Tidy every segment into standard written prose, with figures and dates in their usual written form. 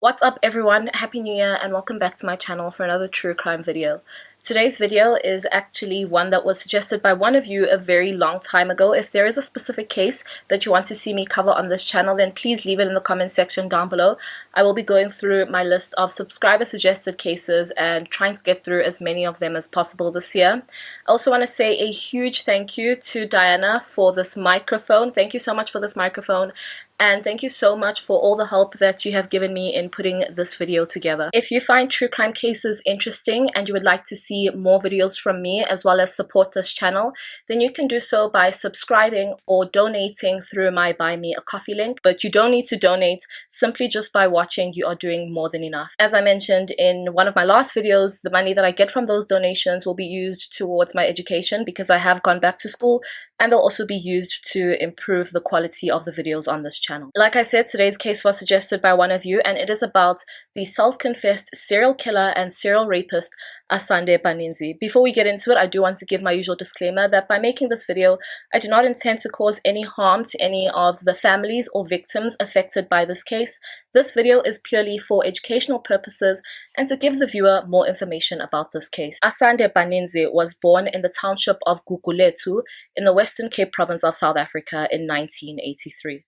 What's up everyone, Happy New Year and welcome back to my channel for another true crime video. Today's video is actually one that was suggested by one of you a very long time ago. If there is a specific case that you want to see me cover on this channel, then please leave it in the comment section down below. I will be going through my list of subscriber suggested cases and trying to get through as many of them as possible this year. I also want to say a huge thank you to Diana for this microphone. Thank you so much for this microphone. And thank you so much for all the help that you have given me in putting this video together. If you find true crime cases interesting and you would like to see more videos from me as well as support this channel, then you can do so by subscribing or donating through my Buy Me a Coffee link. But you don't need to donate. Simply just by watching, you are doing more than enough. As I mentioned in one of my last videos, the money that I get from those donations will be used towards my education because I have gone back to school, and they'll also be used to improve the quality of the videos on this channel. Like I said, today's case was suggested by one of you, and it is about the self-confessed serial killer and serial rapist Asande Baninzi. Before we get into it, I do want to give my usual disclaimer that by making this video, I do not intend to cause any harm to any of the families or victims affected by this case. This video is purely for educational purposes and to give the viewer more information about this case. Asande Baninzi was born in the township of Gugulethu in the Western Cape province of South Africa in 1983.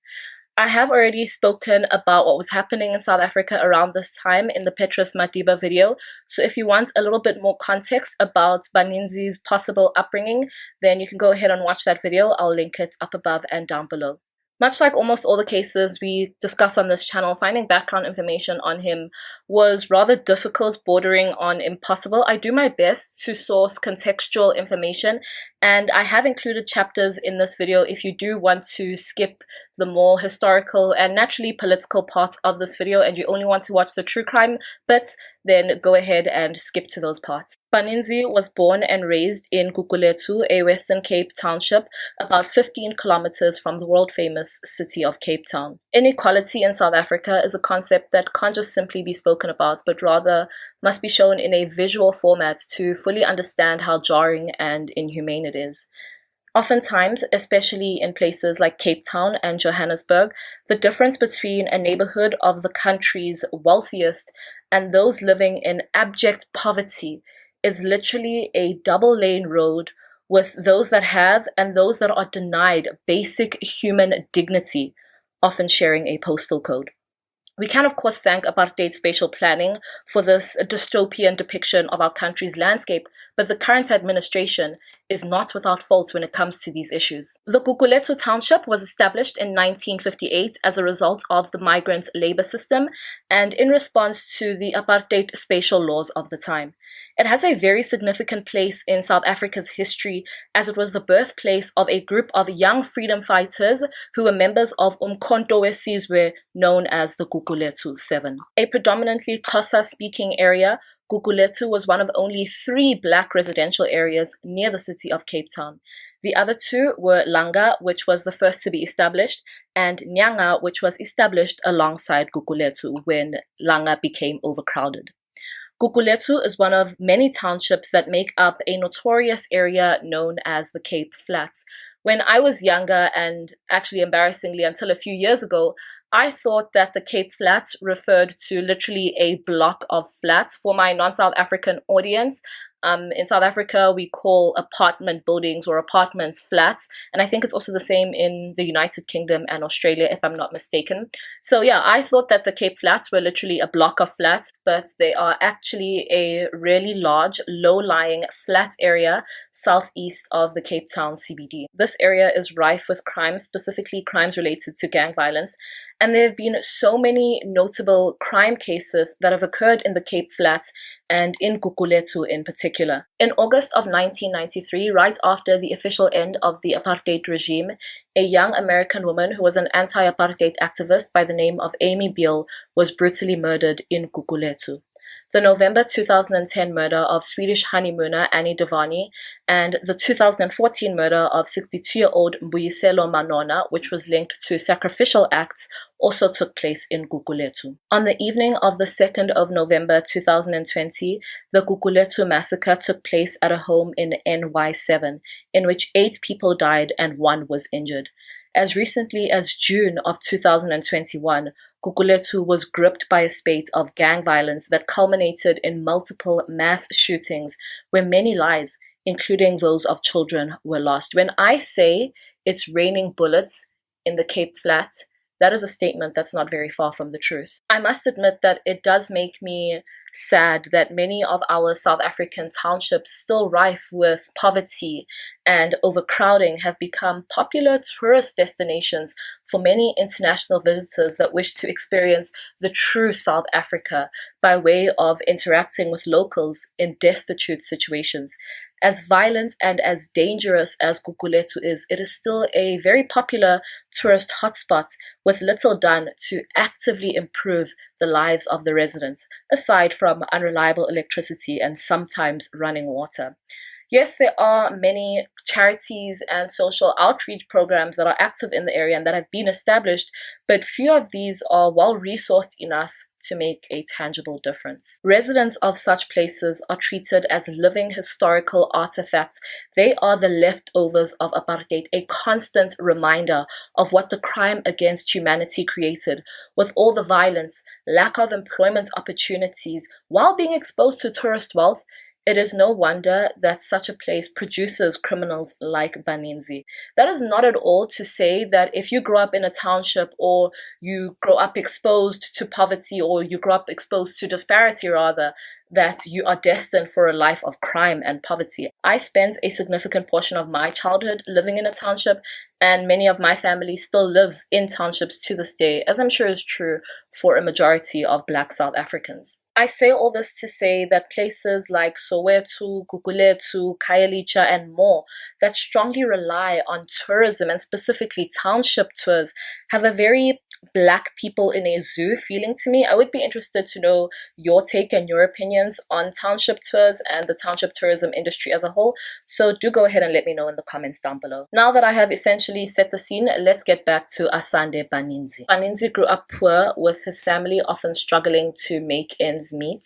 I have already spoken about what was happening in South Africa around this time in the Petrus Madiba video, so if you want a little bit more context about Baninzi's possible upbringing, then you can go ahead and watch that video. I'll link it up above and down below. Much like almost all the cases we discuss on this channel, finding background information on him was rather difficult, bordering on impossible. I do my best to source contextual information, and I have included chapters in this video if you do want to skip the more historical and naturally political parts of this video and you only want to watch the true crime bits, then go ahead and skip to those parts. Baninzi was born and raised in Gugulethu, a Western Cape township about 15 kilometers from the world-famous city of Cape Town. Inequality in South Africa is a concept that can't just simply be spoken about, but rather must be shown in a visual format to fully understand how jarring and inhumane it is. Oftentimes, especially in places like Cape Town and Johannesburg, the difference between a neighborhood of the country's wealthiest and those living in abject poverty is literally a double-lane road with those that have and those that are denied basic human dignity, often sharing a postal code. We can of course thank apartheid spatial planning for this dystopian depiction of our country's landscape, but the current administration is not without fault when it comes to these issues. The Gugulethu township was established in 1958 as a result of the migrant labor system and in response to the apartheid spatial laws of the time. It has a very significant place in South Africa's history as it was the birthplace of a group of young freedom fighters who were members of Umkhonto weSizwe known as the Gugulethu 7. A predominantly Xhosa-speaking area, Gugulethu was one of only 3 black residential areas near the city of Cape Town. The other 2 were Langa, which was the first to be established, and Nyanga, which was established alongside Gugulethu when Langa became overcrowded. Gugulethu is one of many townships that make up a notorious area known as the Cape Flats. When I was younger, and actually embarrassingly until a few years ago, I thought that the Cape Flats referred to literally a block of flats. For my non-South African audience, in South Africa, we call apartment buildings or apartments flats, and I think it's also the same in the United Kingdom and Australia, if I'm not mistaken. So yeah, I thought that the Cape Flats were literally a block of flats, but they are actually a really large, low-lying flat area southeast of the Cape Town CBD. This area is rife with crime, specifically crimes related to gang violence, and there have been so many notable crime cases that have occurred in the Cape Flats and in Gugulethu in particular. In August of 1993, right after the official end of the apartheid regime, a young American woman who was an anti-apartheid activist by the name of Amy Beale was brutally murdered in Gugulethu. The November 2010 murder of Swedish honeymooner Annie Devani and the 2014 murder of 62-year-old Mbuyiselo Manona, which was linked to sacrificial acts, also took place in Gugulethu. On the evening of the 2nd of November 2020, the Gugulethu massacre took place at a home in NY7, in which 8 people died and 1 was injured. As recently as June of 2021, Gugulethu was gripped by a spate of gang violence that culminated in multiple mass shootings where many lives, including those of children, were lost. When I say it's raining bullets in the Cape Flats, that is a statement that's not very far from the truth. I must admit that it does make me sad that many of our South African townships, still rife with poverty and overcrowding, have become popular tourist destinations for many international visitors that wish to experience the true South Africa by way of interacting with locals in destitute situations. As violent and as dangerous as Gugulethu is, it is still a very popular tourist hotspot with little done to actively improve the lives of the residents, aside from unreliable electricity and sometimes running water. Yes, there are many charities and social outreach programs that are active in the area and that have been established, but few of these are well-resourced enough to make a tangible difference. Residents of such places are treated as living historical artifacts. They are the leftovers of apartheid, a constant reminder of what the crime against humanity created, with all the violence, lack of employment opportunities, while being exposed to tourist wealth. It is no wonder that such a place produces criminals like Baninzi. That is not at all to say that if you grow up in a township, or you grow up exposed to poverty, or you grow up exposed to disparity rather, that you are destined for a life of crime and poverty. I spent a significant portion of my childhood living in a township, and many of my family still lives in townships to this day, as I'm sure is true for a majority of Black South Africans. I say all this to say that places like Soweto, Gugulethu, Khayelitsha, and more that strongly rely on tourism, and specifically township tours, have a very Black people in a zoo feeling to me. I would be interested to know your take and your opinions on township tours and the township tourism industry as a whole. So do go ahead and let me know in the comments down below. Now that I have essentially set the scene, let's get back to Asande Baninzi. Baninzi grew up poor, with his family often struggling to make ends meet.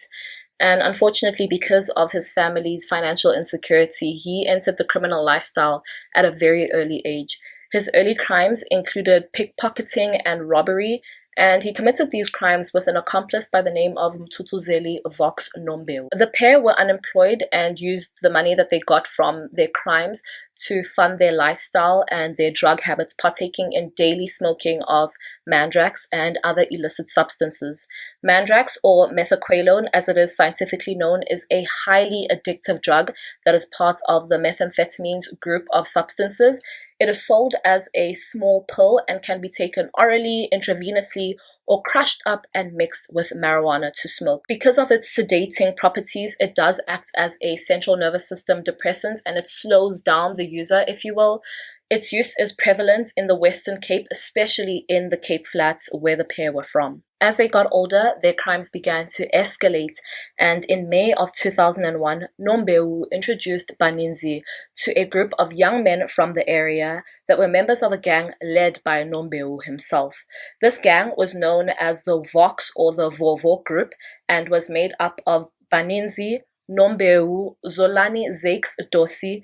And unfortunately, because of his family's financial insecurity, he entered the criminal lifestyle at a very early age. His early crimes included pickpocketing and robbery, and he committed these crimes with an accomplice by the name of Mthutuzeli Wox Gang. The pair were unemployed and used the money that they got from their crimes to fund their lifestyle and their drug habits, partaking in daily smoking of mandrax and other illicit substances. Mandrax, or methaqualone as it is scientifically known, is a highly addictive drug that is part of the methamphetamines group of substances. It is sold as a small pill and can be taken orally, intravenously, or crushed up and mixed with marijuana to smoke. Because of its sedating properties, it does act as a central nervous system depressant, and it slows down the user, if you will. Its use is prevalent in the Western Cape, especially in the Cape Flats where the pair were from. As they got older, their crimes began to escalate, and in May of 2001, Nombewu introduced Baninzi to a group of young men from the area that were members of a gang led by Nombewu himself. This gang was known as the Wox, or the Vovo group, and was made up of Baninzi, Nombewu, Zolani Zakes Dosi,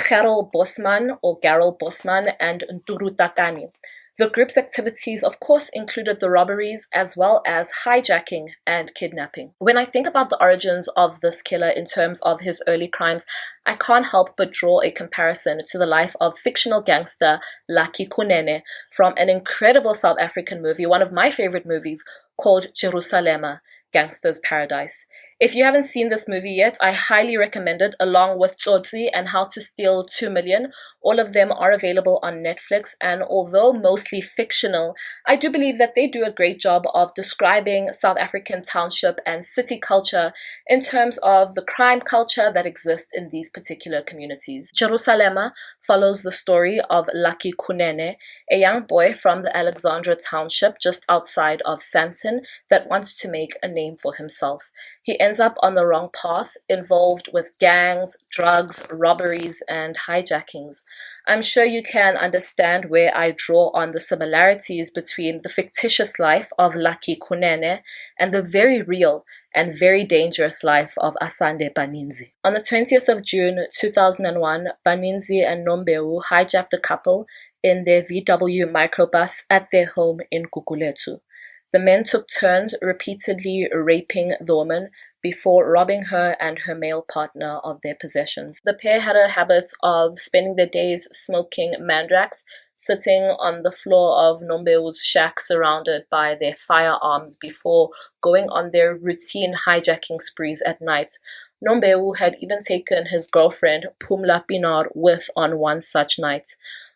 Gerald Bosman, or Garel Bosman, and Nturutakani. The group's activities, of course, included the robberies as well as hijacking and kidnapping. When I think about the origins of this killer in terms of his early crimes, I can't help but draw a comparison to the life of fictional gangster Lucky Kunene from an incredible South African movie, one of my favorite movies, called JERUALEMA, Gangster's Paradise. If you haven't seen this movie yet, I highly recommend it, along with Tsotsi and How to Steal 2 Million. All of them are available on Netflix, and although mostly fictional, I do believe that they do a great job of describing South African township and city culture in terms of the crime culture that exists in these particular communities. JERUALEMA follows the story of Lucky Kunene, a young boy from the Alexandra township just outside of Sandton that wants to make a name for himself. He ends up on the wrong path, involved with gangs, drugs, robberies, and hijackings. I'm sure you can understand where I draw on the similarities between the fictitious life of Lucky Kunene and the very real and very dangerous life of Asande Baninzi. On the 20th of June 2001, Baninzi and Nombewu hijacked a couple in their VW microbus at their home in Gugulethu. The men took turns repeatedly raping the woman before robbing her and her male partner of their possessions. The pair had a habit of spending their days smoking mandrax, sitting on the floor of Nombeu's shack surrounded by their firearms before going on their routine hijacking sprees at night. Nombeu had even taken his girlfriend Pumla Pinar with on one such night.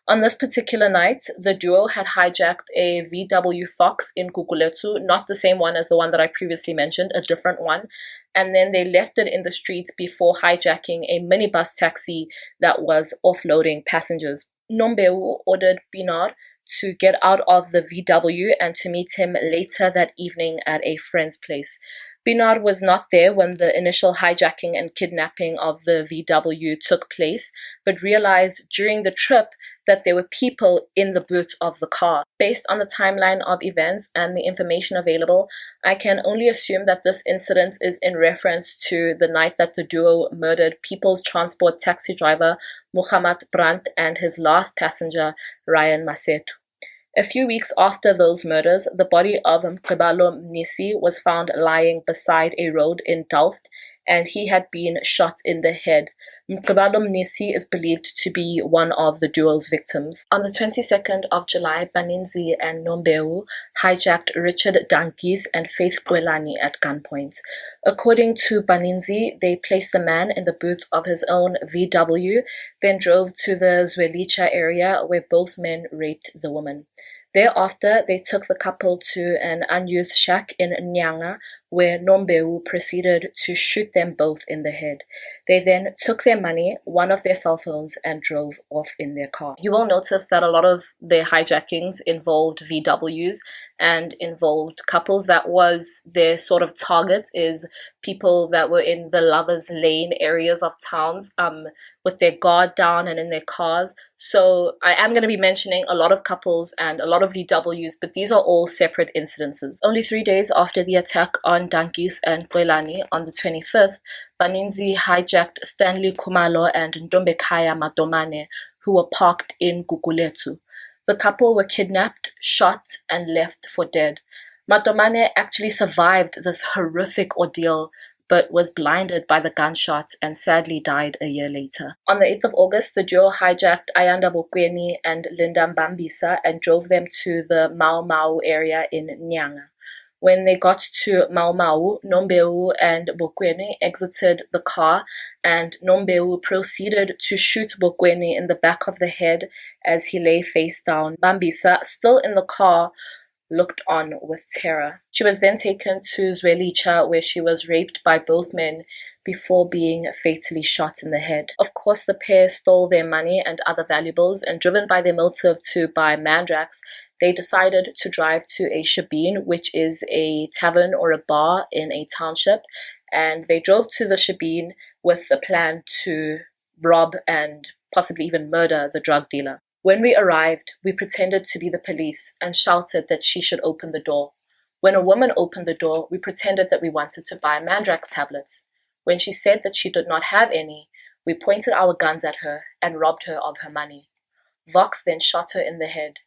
On this particular night, the duo had hijacked a VW Fox in Gugulethu, not the same one as the one that I previously mentioned, a different one, and then they left it in the streets before hijacking a minibus taxi that was offloading passengers. Nombeu ordered Pinar to get out of the VW and to meet him later that evening at a friend's place. Pinar was not there when the initial hijacking and kidnapping of the VW took place, but realized during the trip that there were people in the boot of the car. Based on the timeline of events and the information available, I can only assume that this incident is in reference to the night that the duo murdered People's Transport taxi driver Muhammad Brandt and his last passenger, Ryan Masetu. A few weeks after those murders, the body of Mqibalo Mnisi was found lying beside a road in Delft, and he had been shot in the head. Mqibalo Mnisi is believed to be one of the duo's victims. On the 22nd of July, Baninzi and Nombeu hijacked Richard Dankis and Faith Kwelani at gunpoint. According to Baninzi, they placed the man in the boot of his own VW, then drove to the Zwelicha area where both men raped the woman. Thereafter, they took the couple to an unused shack in Nyanga, where Nombeu proceeded to shoot them both in the head. They then took their money, one of their cell phones, and drove off in their car. You will notice that a lot of their hijackings involved VWs and involved couples. That was their sort of target, is people that were in the lovers lane areas of towns, with their guard down and in their cars. So I am going to be mentioning a lot of couples and a lot of VWs, but these are all separate incidences. Only 3 days after the attack on Dankis and Kwelani on the 25th, Baninzi hijacked Stanley Kumalo and Ntombekaya Matomane, who were parked in Gugulethu. The couple were kidnapped, shot, and left for dead. Matomane actually survived this horrific ordeal, but was blinded by the gunshots and sadly died a year later. On the 8th of August, the duo hijacked Ayanda Bokweni and Linda Mbambisa and drove them to the Mau Mau area in Nyanga. When they got to Mau Mau, Nombeu and Bokweni exited the car, and Nombeu proceeded to shoot Bokweni in the back of the head as he lay face down. Mbambisa, still in the car, looked on with terror. She was then taken to Zwelicha, where she was raped by both men before being fatally shot in the head. Of course, the pair stole their money and other valuables, and driven by their motive to buy mandrax, they decided to drive to a shebeen, which is a tavern or a bar in a township, and they drove to the shebeen with the plan to rob and possibly even murder the drug dealer. When we arrived, we pretended to be the police and shouted that she should open the door. When a woman opened the door, we pretended that we wanted to buy mandrax tablets. When she said that she did not have any, we pointed our guns at her and robbed her of her money. Wox then shot her in the head,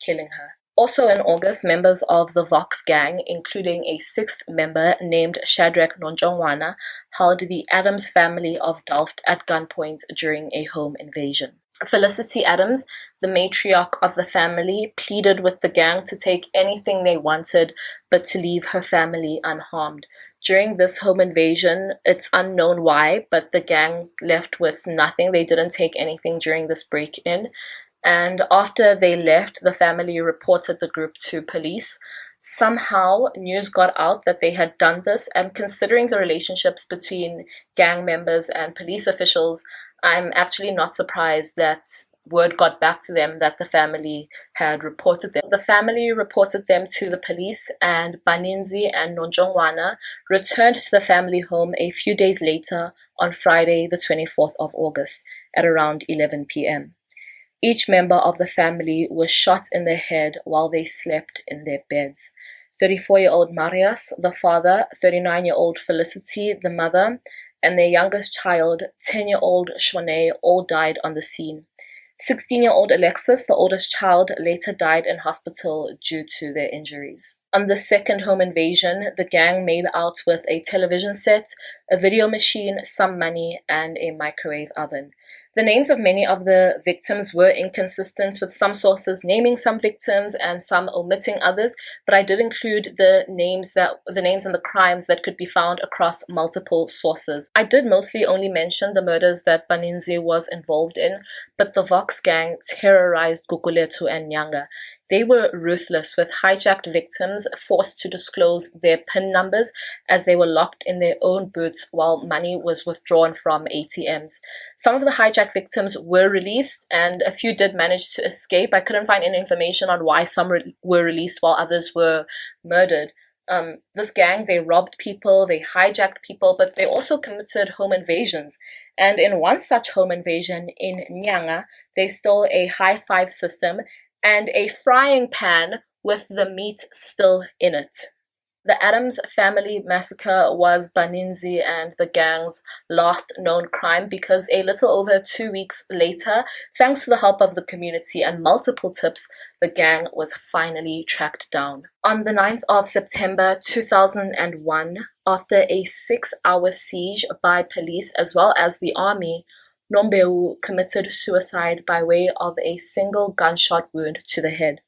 killing her. Also in August, members of the Wox Gang, including a sixth member named Shadrach Nonjongwana, held the Adams family of Delft at gunpoint during a home invasion. Felicity Adams, the matriarch of the family, pleaded with the gang to take anything they wanted, but to leave her family unharmed. During this home invasion, it's unknown why, but the gang left with nothing. They didn't take anything during this break-in. And after they left, the family reported the group to police. Somehow, news got out that they had done this, and considering the relationships between gang members and police officials, I'm actually not surprised that word got back to them that the family had reported them. The family reported them to the police, and Baninzi and Nonjongwana returned to the family home a few days later on Friday, the 24th of August, at around 11 p.m. Each member of the family was shot in the head while they slept in their beds. 34-year-old Marius, the father, 39-year-old Felicity, the mother, and their youngest child, 10-year-old Shone, all died on the scene. 16-year-old Alexis, the oldest child, later died in hospital due to their injuries. On the second home invasion, the gang made out with a television set, a video machine, some money, and a microwave oven. The names of many of the victims were inconsistent, with some sources naming some victims and some omitting others, but I did include the names and the crimes that could be found across multiple sources. I did mostly only mention the murders that Baninzi was involved in, but the Wox Gang terrorized Gugulethu and Nyanga. They were ruthless, with hijacked victims forced to disclose their PIN numbers as they were locked in their own booths while money was withdrawn from ATMs. Some of the hijacked victims were released, and a few did manage to escape. I couldn't find any information on why some were released while others were murdered. This gang, they robbed people, they hijacked people, but they also committed home invasions. And in one such home invasion in Nyanga, they stole a high-five system and a frying pan with the meat still in it. The Adams family massacre was Baninzi and the gang's last known crime, because a little over 2 weeks later, thanks to the help of the community and multiple tips, the gang was finally tracked down. On the 9th of September 2001, after a 6-hour siege by police as well as the army, Nombeu committed suicide by way of a single gunshot wound to the head.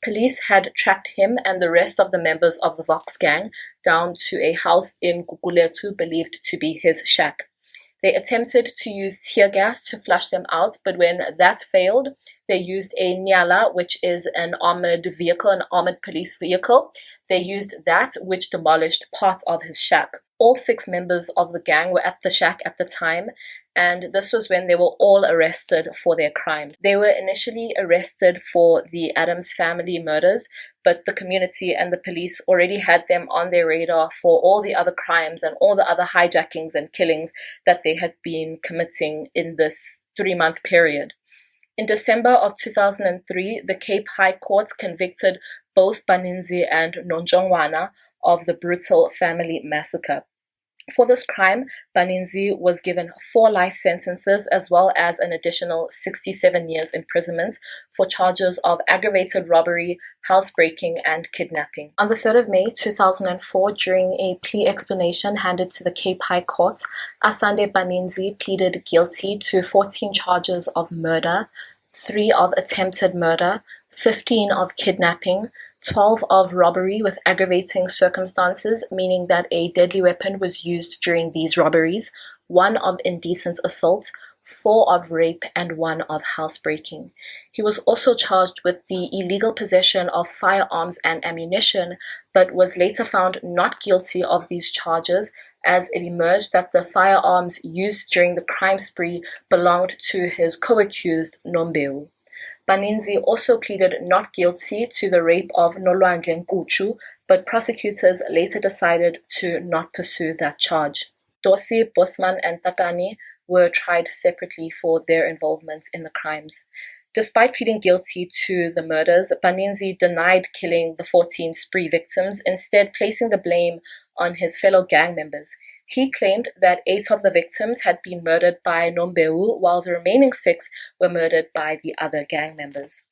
Police had tracked him and the rest of the members of the Wox Gang down to a house in Gugulethu believed to be his shack. They attempted to use tear gas to flush them out, but when that failed, they used a nyala, which is an armored vehicle, an armored police vehicle. They used that, which demolished part of his shack. All 6 members of the gang were at the shack at the time, and this was when they were all arrested for their crimes. They were initially arrested for the Adams family murders, but the community and the police already had them on their radar for all the other crimes and all the other hijackings and killings that they had been committing in this 3-month period. In December of 2003, the Cape High Court convicted both Baninzi and Nonjongwana of the brutal family massacre. For this crime, Baninzi was given 4 life sentences as well as an additional 67 years imprisonment for charges of aggravated robbery, housebreaking, and kidnapping. On the 3rd of May 2004, during a plea explanation handed to the Cape High Court, Asande Baninzi pleaded guilty to 14 charges of murder, 3 of attempted murder, 15 of kidnapping, 12 of robbery with aggravating circumstances, meaning that a deadly weapon was used during these robberies, 1 of indecent assault, 4 of rape, and 1 of housebreaking. He was also charged with the illegal possession of firearms and ammunition, but was later found not guilty of these charges, as it emerged that the firearms used during the crime spree belonged to his co-accused Nombeu. Baninzi also pleaded not guilty to the rape of Nolwandle Nkuchu, but prosecutors later decided to not pursue that charge. Dosi, Bosman, and Takani were tried separately for their involvement in the crimes. Despite pleading guilty to the murders, Baninzi denied killing the 14 spree victims, instead placing the blame on his fellow gang members. He claimed that 8 of the victims had been murdered by Nombeu, while the remaining 6 were murdered by the other gang members.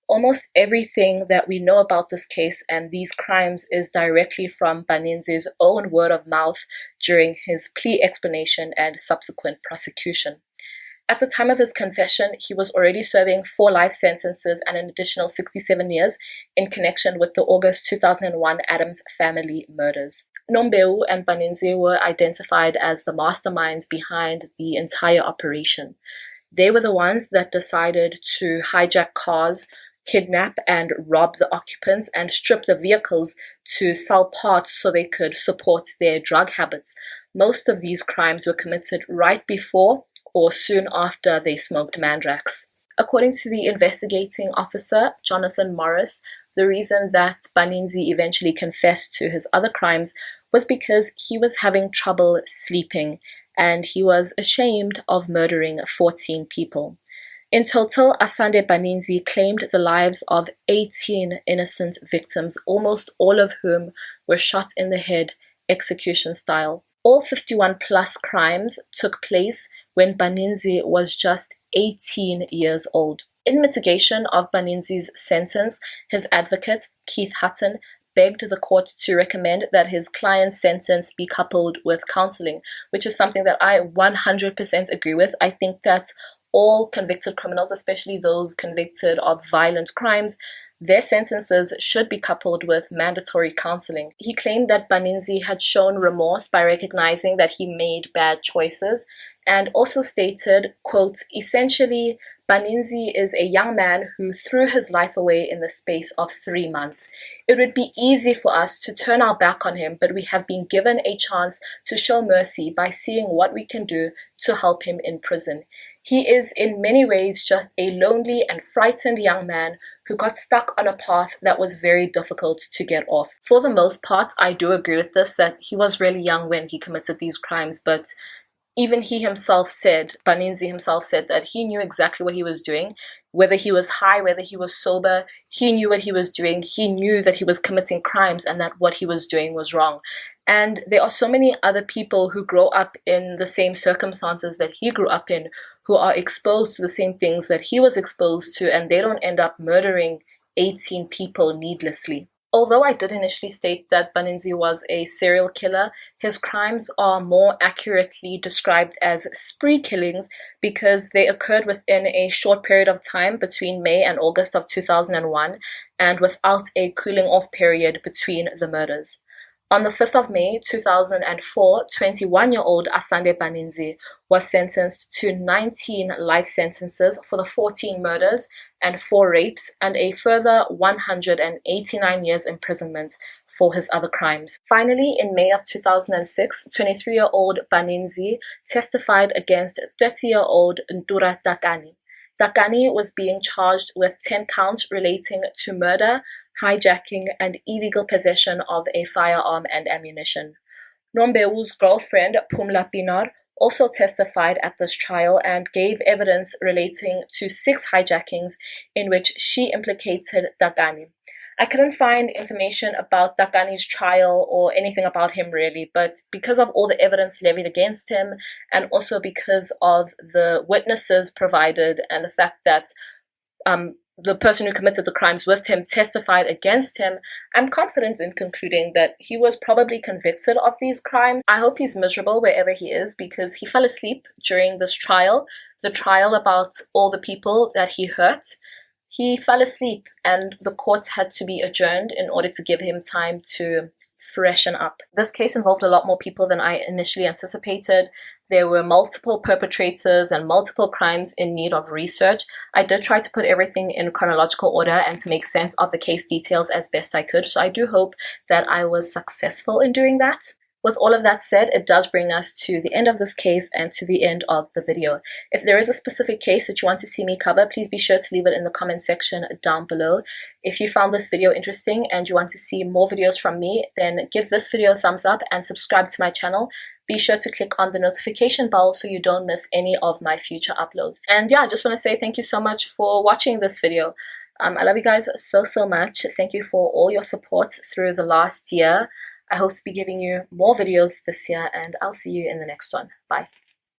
Almost everything that we know about this case and these crimes is directly from Baninzi's own word of mouth during his plea explanation and subsequent prosecution. At the time of his confession, he was already serving 4 life sentences and an additional 67 years in connection with the August 2001 Adams family murders. Nombeu and Baninzi were identified as the masterminds behind the entire operation. They were the ones that decided to hijack cars, kidnap and rob the occupants, and strip the vehicles to sell parts so they could support their drug habits. Most of these crimes were committed right before or soon after they smoked mandrax. According to the investigating officer, Jonathan Morris, the reason that Baninzi eventually confessed to his other crimes was because he was having trouble sleeping and he was ashamed of murdering 14 people. In total, Asande Baninzi claimed the lives of 18 innocent victims, almost all of whom were shot in the head, execution style. All 51 plus crimes took place when Baninzi was just 18 years old. In mitigation of Baninzi's sentence, his advocate, Keith Hutton, begged the court to recommend that his client's sentence be coupled with counseling, which is something that I 100% agree with. I think that all convicted criminals, especially those convicted of violent crimes, their sentences should be coupled with mandatory counseling. He claimed that Baninzi had shown remorse by recognizing that he made bad choices, and also stated, quote, essentially, Baninzi is a young man who threw his life away in the space of 3 months. It would be easy for us to turn our back on him, but we have been given a chance to show mercy by seeing what we can do to help him in prison. He is in many ways just a lonely and frightened young man who got stuck on a path that was very difficult to get off. For the most part, I do agree with this, that he was really young when he committed these crimes, but even he himself said, Baninzi himself said, that he knew exactly what he was doing. Whether he was high, whether he was sober, he knew what he was doing. He knew that he was committing crimes and that what he was doing was wrong. And there are so many other people who grow up in the same circumstances that he grew up in, who are exposed to the same things that he was exposed to, and they don't end up murdering 18 people needlessly. Although I did initially state that Baninzi was a serial killer, his crimes are more accurately described as spree killings because they occurred within a short period of time between May and August of 2001 and without a cooling off period between the murders. On the 5th of May 2004, 21-year-old Asande Baninzi was sentenced to 19 life sentences for the 14 murders and 4 rapes, and a further 189 years imprisonment for his other crimes. Finally, in May of 2006, 23-year-old Baninzi testified against 30-year-old Ntura Takani. Takani was being charged with 10 counts relating to murder, hijacking, and illegal possession of a firearm and ammunition. Nombewu's girlfriend, Pumla Pinar, also testified at this trial and gave evidence relating to 6 hijackings in which she implicated Takani. I couldn't find information about Takani's trial or anything about him really, but because of all the evidence levied against him and also because of the witnesses provided and the fact that the person who committed the crimes with him testified against him, I'm confident in concluding that he was probably convicted of these crimes. I hope he's miserable wherever he is because he fell asleep during this trial, the trial about all the people that he hurt. He fell asleep and the court had to be adjourned in order to give him time to freshen up. This case involved a lot more people than I initially anticipated. There were multiple perpetrators and multiple crimes in need of research. I did try to put everything in chronological order and to make sense of the case details as best I could, so I do hope that I was successful in doing that. With all of that said, it does bring us to the end of this case and to the end of the video. If there is a specific case that you want to see me cover, please be sure to leave it in the comment section down below. If you found this video interesting and you want to see more videos from me, then give this video a thumbs up and subscribe to my channel. Be sure to click on the notification bell so you don't miss any of my future uploads. And yeah, I just want to say thank you so much for watching this video. I love you guys so much. Thank you for all your support through the last year. I hope to be giving you more videos this year, and I'll see you in the next one. Bye.